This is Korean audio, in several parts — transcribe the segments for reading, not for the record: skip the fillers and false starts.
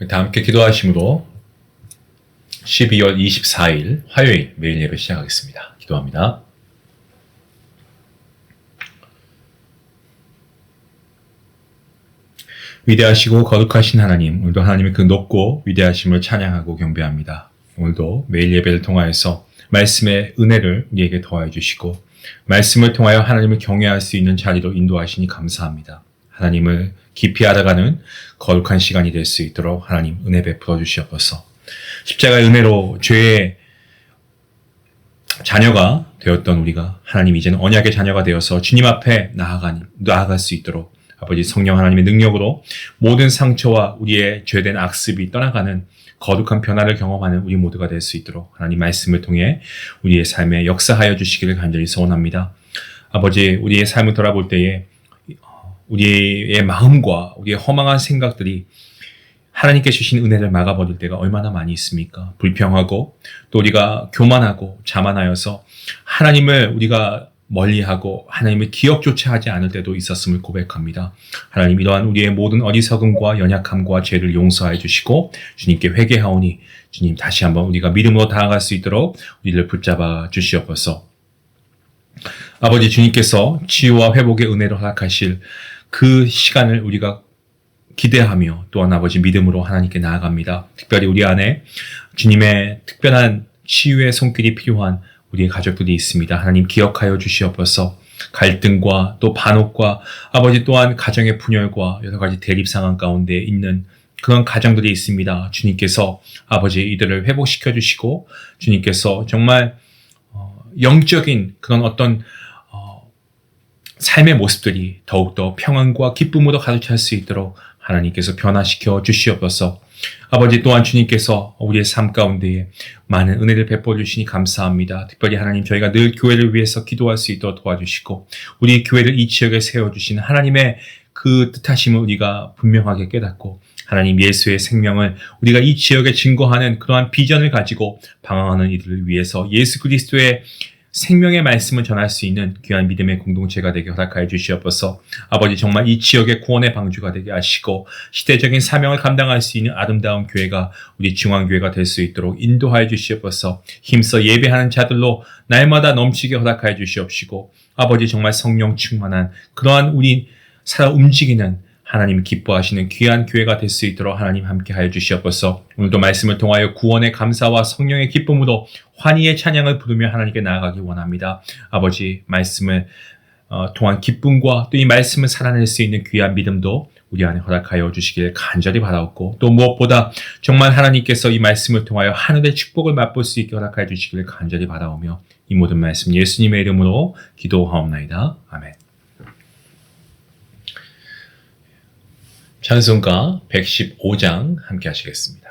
다 함께 기도하심으로 12월 24일 화요일 매일 예배 시작하겠습니다. 기도합니다. 위대하시고 거룩하신 하나님, 오늘도 하나님의 그 높고 위대하심을 찬양하고 경배합니다. 오늘도 매일 예배를 통하여서 말씀의 은혜를 우리에게 더하여 주시고 말씀을 통하여 하나님을 경외할 수 있는 자리로 인도하시니 감사합니다. 하나님을 깊이 알아가는 거룩한 시간이 될 수 있도록 하나님 은혜 베풀어 주시옵소서. 십자가의 은혜로 죄의 자녀가 되었던 우리가 하나님 이제는 언약의 자녀가 되어서 주님 앞에 나아갈 수 있도록 아버지 성령 하나님의 능력으로 모든 상처와 우리의 죄된 악습이 떠나가는 거룩한 변화를 경험하는 우리 모두가 될 수 있도록 하나님 말씀을 통해 우리의 삶에 역사하여 주시기를 간절히 소원합니다. 아버지 우리의 삶을 돌아볼 때에 우리의 마음과 우리의 허망한 생각들이 하나님께 주신 은혜를 막아버릴 때가 얼마나 많이 있습니까? 불평하고 또 우리가 교만하고 자만하여서 하나님을 우리가 멀리하고 하나님의 기억조차 하지 않을 때도 있었음을 고백합니다. 하나님 이러한 우리의 모든 어리석음과 연약함과 죄를 용서해 주시고 주님께 회개하오니 주님 다시 한번 우리가 믿음으로 다가갈 수 있도록 우리를 붙잡아 주시옵소서. 아버지 주님께서 치유와 회복의 은혜로 허락하실 그 시간을 우리가 기대하며 또한 아버지 믿음으로 하나님께 나아갑니다. 특별히 우리 안에 주님의 특별한 치유의 손길이 필요한 우리의 가족들이 있습니다. 하나님 기억하여 주시옵소서. 갈등과 또 반옥과 아버지 또한 가정의 분열과 여러 가지 대립 상황 가운데 있는 그런 가정들이 있습니다. 주님께서 아버지 이들을 회복시켜 주시고 주님께서 정말 영적인 그런 어떤 삶의 모습들이 더욱더 평안과 기쁨으로 가득 찰 수 있도록 하나님께서 변화시켜 주시옵소서. 아버지 또한 주님께서 우리의 삶 가운데에 많은 은혜를 베풀어 주시니 감사합니다. 특별히 하나님 저희가 늘 교회를 위해서 기도할 수 있도록 도와주시고 우리 교회를 이 지역에 세워주시는 하나님의 그 뜻하심을 우리가 분명하게 깨닫고 하나님 예수의 생명을 우리가 이 지역에 증거하는 그러한 비전을 가지고 방황하는 이들을 위해서 예수 그리스도의 생명의 말씀을 전할 수 있는 귀한 믿음의 공동체가 되게 허락하여 주시옵소서. 아버지 정말 이 지역의 구원의 방주가 되게 하시고 시대적인 사명을 감당할 수 있는 아름다운 교회가 우리 중앙교회가 될 수 있도록 인도하여 주시옵소서. 힘써 예배하는 자들로 날마다 넘치게 허락하여 주시옵시고 아버지 정말 성령 충만한 그러한 우리 살아 움직이는 하나님 기뻐하시는 귀한 교회가 될 수 있도록 하나님 함께 하여 주시옵소서. 오늘도 말씀을 통하여 구원의 감사와 성령의 기쁨으로 환희의 찬양을 부르며 하나님께 나아가기 원합니다. 아버지 말씀을 통한 기쁨과 또 이 말씀을 살아낼 수 있는 귀한 믿음도 우리 안에 허락하여 주시기를 간절히 바라옵고 또 무엇보다 정말 하나님께서 이 말씀을 통하여 하늘의 축복을 맛볼 수 있게 허락하여 주시기를 간절히 바라오며 이 모든 말씀 예수님의 이름으로 기도하옵나이다. 아멘. 찬송가 115장 함께 하시겠습니다.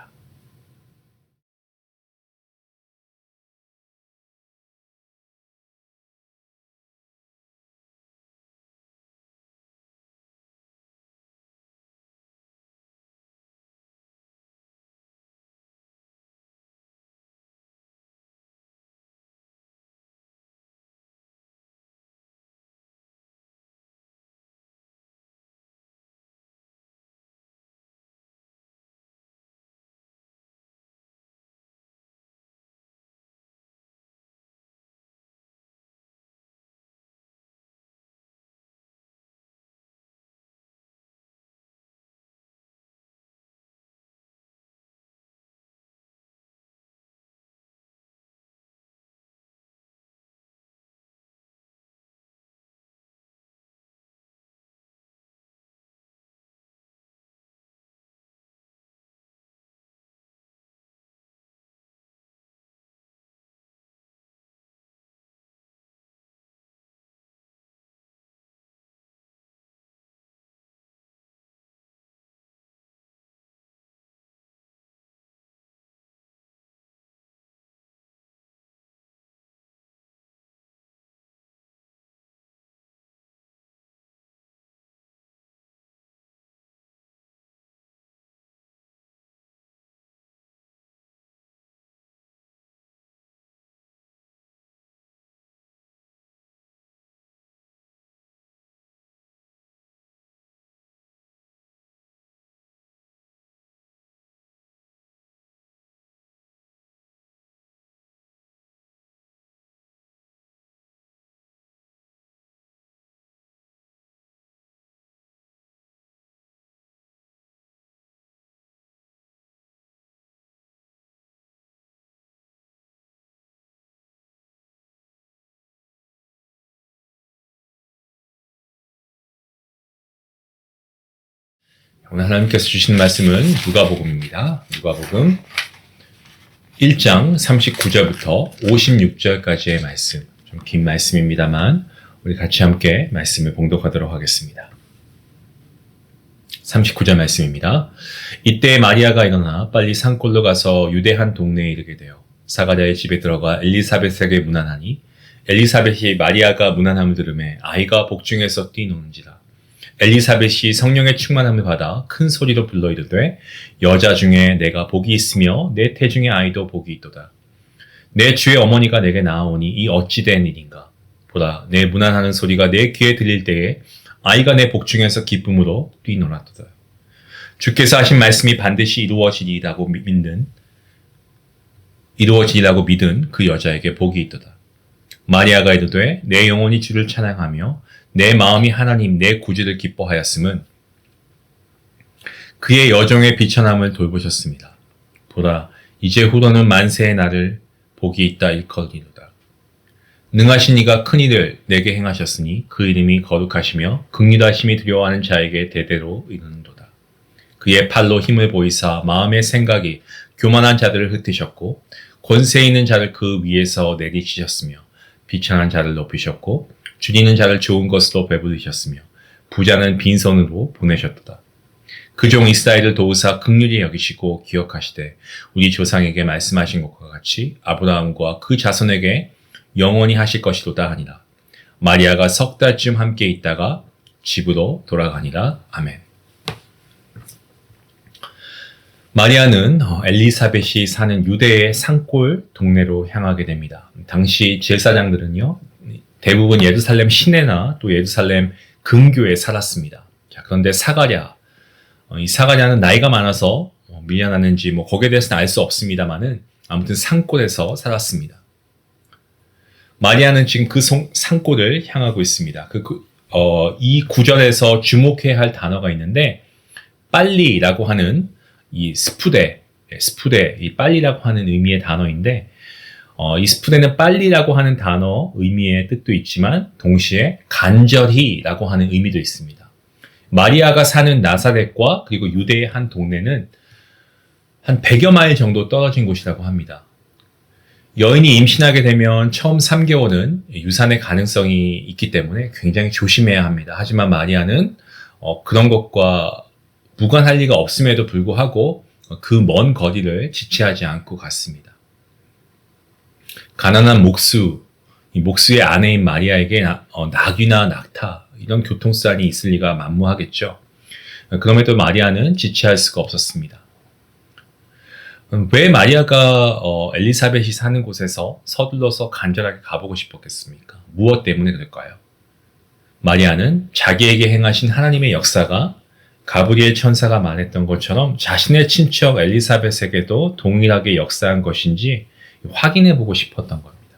오늘 하나님께서 주신 말씀은 누가복음입니다. 누가복음 1장 39절부터 56절까지의 말씀. 좀 긴 말씀입니다만 우리 같이 함께 말씀을 봉독하도록 하겠습니다. 39절 말씀입니다. 이때 마리아가 일어나 빨리 산골로 가서 유대 한 동네에 이르게 되어 사가랴의 집에 들어가 엘리사벳에게 문안하니 엘리사벳이 마리아가 문안함을 들으매 아이가 복중에서 뛰노는지라. 엘리사벳이 성령의 충만함을 받아 큰 소리로 불러 이르되 여자 중에 내가 복이 있으며 내 태중의 아이도 복이 있도다. 내 주의 어머니가 내게 나아오니 이 어찌 된 일인가. 보라 내 문안하는 소리가 내 귀에 들릴 때에 아이가 내 복중에서 기쁨으로 뛰놀았도다. 주께서 하신 말씀이 반드시 이루어지리라고 믿은 그 여자에게 복이 있도다. 마리아가 이르되 내 영혼이 주를 찬양하며 내 마음이 하나님 내 구주를 기뻐하였음은 그의 여종의 비천함을 돌보셨습니다. 보라 이제 후로는 만세의 날을 복이 있다 일컬이로다. 능하신 이가 큰 일을 내게 행하셨으니 그 이름이 거룩하시며 긍휼하심이 두려워하는 자에게 대대로 이르는도다. 그의 팔로 힘을 보이사 마음의 생각이 교만한 자들을 흩으셨고 권세 있는 자를 그 위에서 내리치셨으며 비천한 자를 높이셨고 줄이는 자를 좋은 것으로 배부르셨으며 부자는 빈손으로 보내셨도다. 그 종 이스라엘을 도우사 긍휼히 여기시고 기억하시되 우리 조상에게 말씀하신 것과 같이 아브라함과 그 자손에게 영원히 하실 것이로다 하니라. 마리아가 석 달쯤 함께 있다가 집으로 돌아가니라. 아멘. 마리아는 엘리사벳이 사는 유대의 산골 동네로 향하게 됩니다. 당시 제사장들은요 대부분 예루살렘 시내나 또 예루살렘 근교에 살았습니다. 자, 그런데 사가랴, 이 사가랴는 나이가 많아서 밀려났는지 거기에 대해서는 알 수 없습니다만은 아무튼 산골에서 살았습니다. 마리아는 지금 그 산골을 향하고 있습니다. 이 구절에서 주목해야 할 단어가 있는데 빨리라고 하는 이 스푸데, 이 빨리라고 하는 의미의 단어인데 이 스푸데는 빨리라고 하는 단어 의미의 뜻도 있지만 동시에 간절히라고 하는 의미도 있습니다. 마리아가 사는 나사렛과 그리고 유대의 한 동네는 한 100여 마일 정도 떨어진 곳이라고 합니다. 여인이 임신하게 되면 처음 3개월은 유산의 가능성이 있기 때문에 굉장히 조심해야 합니다. 하지만 마리아는 그런 것과 무관할 리가 없음에도 불구하고 그 먼 거리를 지체하지 않고 갔습니다. 가난한 이 목수의 아내인 마리아에게 낙이나 낙타 이런 교통수단이 있을 리가 만무하겠죠. 그럼에도 마리아는 지체할 수가 없었습니다. 왜 마리아가 엘리사벳이 사는 곳에서 서둘러서 간절하게 가보고 싶었겠습니까? 무엇 때문에 그럴까요? 마리아는 자기에게 행하신 하나님의 역사가 가브리엘 천사가 말했던 것처럼 자신의 친척 엘리사벳에게도 동일하게 역사한 것인지 확인해 보고 싶었던 겁니다.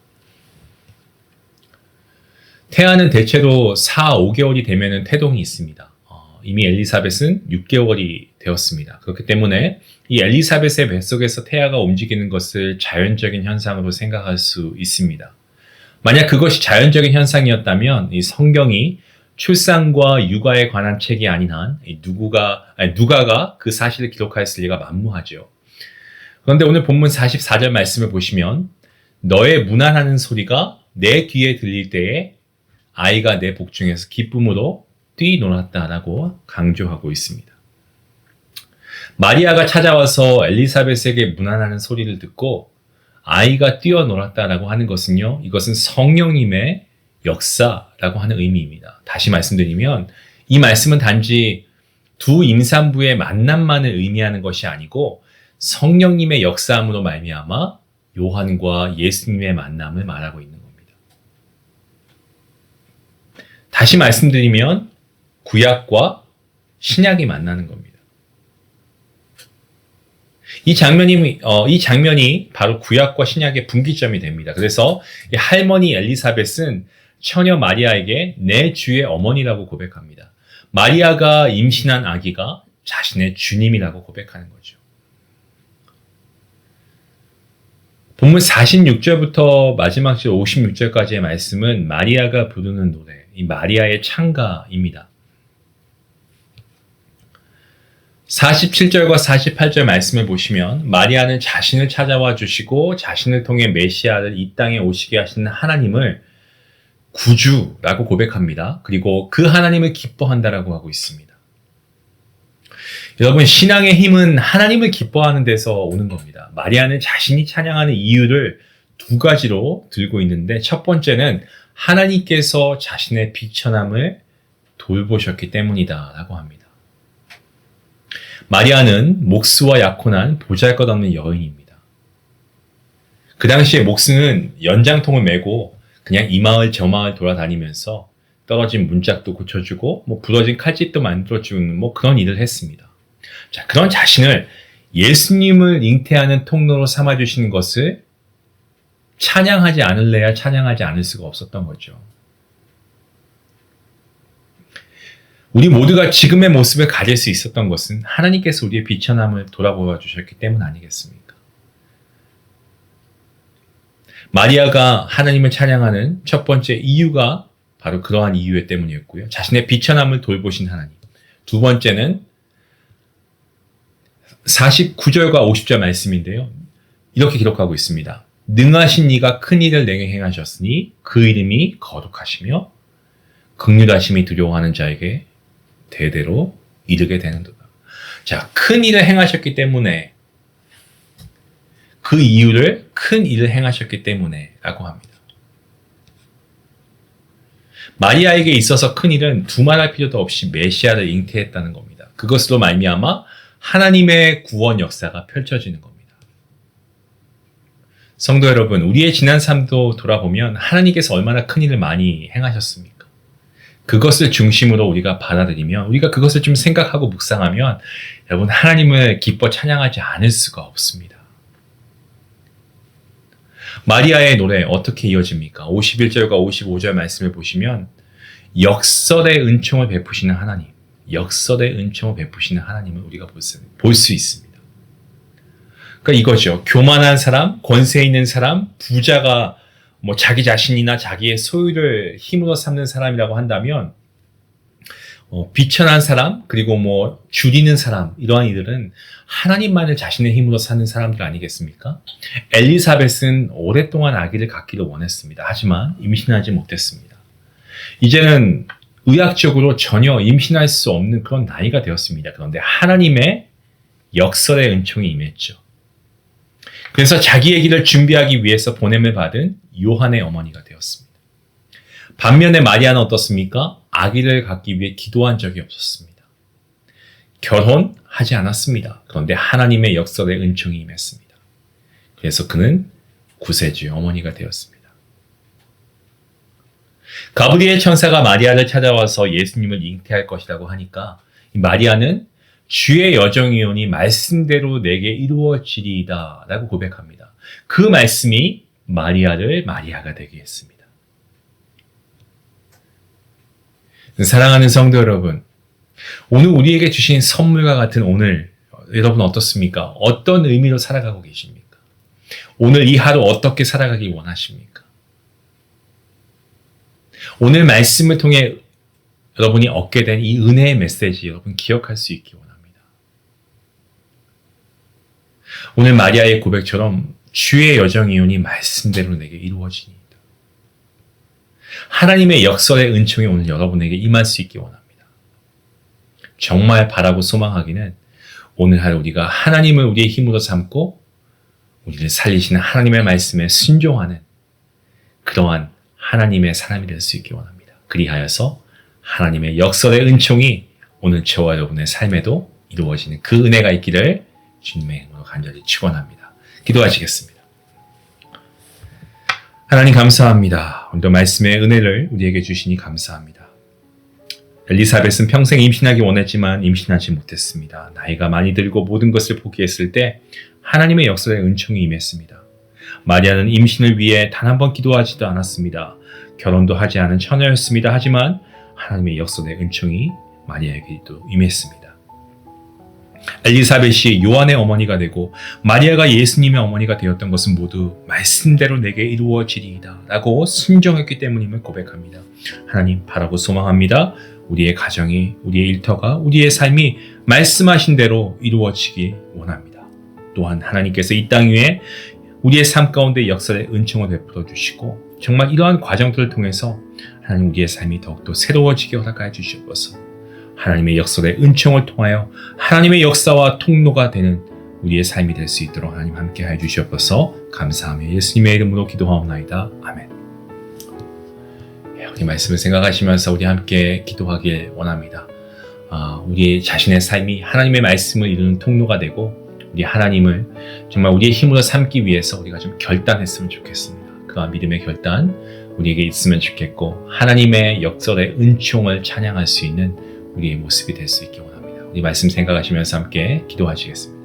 태아는 대체로 4, 5개월이 되면 태동이 있습니다. 이미 엘리사벳은 6개월이 되었습니다. 그렇기 때문에 이 엘리사벳의 뱃속에서 태아가 움직이는 것을 자연적인 현상으로 생각할 수 있습니다. 만약 그것이 자연적인 현상이었다면 이 성경이 출산과 육아에 관한 책이 아닌 한 누가가 그 사실을 기록하였을 리가 만무하죠. 그런데 오늘 본문 44절 말씀을 보시면 너의 문안하는 소리가 내 귀에 들릴 때에 아이가 내 복중에서 기쁨으로 뛰놀았다라고 강조하고 있습니다. 마리아가 찾아와서 엘리사벳에게 문안하는 소리를 듣고 아이가 뛰어놀았다라고 하는 것은요, 이것은 성령님의 역사라고 하는 의미입니다. 다시 말씀드리면 이 말씀은 단지 두 임산부의 만남만을 의미하는 것이 아니고 성령님의 역사함으로 말미암아 요한과 예수님의 만남을 말하고 있는 겁니다. 다시 말씀드리면 구약과 신약이 만나는 겁니다. 이 장면이 바로 구약과 신약의 분기점이 됩니다. 그래서 이 할머니 엘리사벳은 처녀 마리아에게 내 주의 어머니라고 고백합니다. 마리아가 임신한 아기가 자신의 주님이라고 고백하는 거죠. 본문 46절부터 마지막 절 56절까지의 말씀은 마리아가 부르는 노래, 이 마리아의 찬가입니다. 47절과 48절 말씀을 보시면 마리아는 자신을 찾아와 주시고 자신을 통해 메시아를 이 땅에 오시게 하시는 하나님을 구주라고 고백합니다. 그리고 그 하나님을 기뻐한다라고 하고 있습니다. 여러분, 신앙의 힘은 하나님을 기뻐하는 데서 오는 겁니다. 마리아는 자신이 찬양하는 이유를 두 가지로 들고 있는데, 첫 번째는 하나님께서 자신의 비천함을 돌보셨기 때문이다 라고 합니다. 마리아는 목수와 약혼한 보잘것없는 여인입니다. 그 당시에 목수는 연장통을 메고 그냥 이 마을 저 마을 돌아다니면서 떨어진 문짝도 고쳐주고 부러진 칼집도 만들어주는 그런 일을 했습니다. 자, 그런 자신을 예수님을 잉태하는 통로로 삼아주시는 것을 찬양하지 않을래야 찬양하지 않을 수가 없었던 거죠. 우리 모두가 지금의 모습을 가질 수 있었던 것은 하나님께서 우리의 비천함을 돌아보아 주셨기 때문 아니겠습니까? 마리아가 하나님을 찬양하는 첫 번째 이유가 바로 그러한 이유 때문이었고요. 자신의 비천함을 돌보신 하나님. 두 번째는 49절과 50절 말씀인데요. 이렇게 기록하고 있습니다. 능하신 이가 큰 일을 내게 행하셨으니 그 이름이 거룩하시며 긍휼하심이 두려워하는 자에게 대대로 이르게 되는도다. 자, 큰 일을 행하셨기 때문에, 그 이유를 큰 일을 행하셨기 때문에 라고 합니다. 마리아에게 있어서 큰 일은 두말할 필요도 없이 메시아를 잉태했다는 겁니다. 그것으로 말미암아 하나님의 구원 역사가 펼쳐지는 겁니다. 성도 여러분, 우리의 지난 삶도 돌아보면 하나님께서 얼마나 큰 일을 많이 행하셨습니까? 그것을 중심으로 우리가 받아들이면, 우리가 그것을 좀 생각하고 묵상하면 여러분, 하나님을 기뻐 찬양하지 않을 수가 없습니다. 마리아의 노래 어떻게 이어집니까? 51절과 55절 말씀을 보시면 역설의 은총을 베푸시는 하나님, 역설의 은총을 베푸시는 하나님을 우리가 볼 수 있습니다. 그러니까 이거죠. 교만한 사람, 권세 있는 사람, 부자가 자기 자신이나 자기의 소유를 힘으로 삼는 사람이라고 한다면, 비천한 사람, 그리고 줄이는 사람, 이러한 이들은 하나님만을 자신의 힘으로 사는 사람들 아니겠습니까? 엘리사벳은 오랫동안 아기를 갖기를 원했습니다. 하지만 임신하지 못했습니다. 이제는 의학적으로 전혀 임신할 수 없는 그런 나이가 되었습니다. 그런데 하나님의 역설의 은총이 임했죠. 그래서 자기의 길을 준비하기 위해서 보냄을 받은 요한의 어머니가 되었습니다. 반면에 마리아는 어떻습니까? 아기를 갖기 위해 기도한 적이 없었습니다. 결혼하지 않았습니다. 그런데 하나님의 역설의 은총이 임했습니다. 그래서 그는 구세주의 어머니가 되었습니다. 가브리엘 천사가 마리아를 찾아와서 예수님을 잉태할 것이라고 하니까 마리아는 주의 여정이오니 말씀대로 내게 이루어지리이다 라고 고백합니다. 그 말씀이 마리아를 마리아가 되게 했습니다. 사랑하는 성도 여러분, 오늘 우리에게 주신 선물과 같은 오늘, 여러분 어떻습니까? 어떤 의미로 살아가고 계십니까? 오늘 이 하루 어떻게 살아가기 원하십니까? 오늘 말씀을 통해 여러분이 얻게 된 이 은혜의 메시지 여러분 기억할 수 있기 원합니다. 오늘 마리아의 고백처럼 주의 여정이오니 말씀대로 내게 이루어지니이다. 하나님의 역설의 은총이 오늘 여러분에게 임할 수 있기 원합니다. 정말 바라고 소망하기는 오늘 하루 우리가 하나님을 우리의 힘으로 삼고 우리를 살리시는 하나님의 말씀에 순종하는 그러한 하나님의 사람이 될 수 있기 원합니다. 그리하여서 하나님의 역설의 은총이 오늘 저와 여러분의 삶에도 이루어지는 그 은혜가 있기를 주님의 이름으로 간절히 축원합니다. 기도하시겠습니다. 하나님 감사합니다. 오늘도 말씀의 은혜를 우리에게 주시니 감사합니다. 엘리사벳은 평생 임신하기 원했지만 임신하지 못했습니다. 나이가 많이 들고 모든 것을 포기했을 때 하나님의 역설의 은총이 임했습니다. 마리아는 임신을 위해 단 한 번 기도하지도 않았습니다. 결혼도 하지 않은 처녀였습니다. 하지만 하나님의 역설의 은총이 마리아에게도 임했습니다. 엘리사벳이 요한의 어머니가 되고 마리아가 예수님의 어머니가 되었던 것은 모두 말씀대로 내게 이루어지리이다 라고 순종했기 때문임을 고백합니다. 하나님 바라고 소망합니다. 우리의 가정이, 우리의 일터가, 우리의 삶이 말씀하신 대로 이루어지기 원합니다. 또한 하나님께서 이 땅 위에 우리의 삶 가운데 역사의 은총을 베풀어 주시고 정말 이러한 과정들을 통해서 하나님 우리의 삶이 더욱더 새로워지게 허락하여 주시옵소서. 하나님의 역사의 은총을 통하여 하나님의 역사와 통로가 되는 우리의 삶이 될 수 있도록 하나님 함께 하여 주시옵소서. 감사하며 예수님의 이름으로 기도하옵나이다. 아멘. 우리 말씀을 생각하시면서 우리 함께 기도하길 원합니다. 우리 자신의 삶이 하나님의 말씀을 이루는 통로가 되고 우리 하나님을 정말 우리의 힘으로 삼기 위해서 우리가 좀 결단했으면 좋겠습니다. 그와 믿음의 결단 우리에게 있으면 좋겠고 하나님의 역설의 은총을 찬양할 수 있는 우리의 모습이 될 수 있기 원합니다. 우리 말씀 생각하시면서 함께 기도하시겠습니다.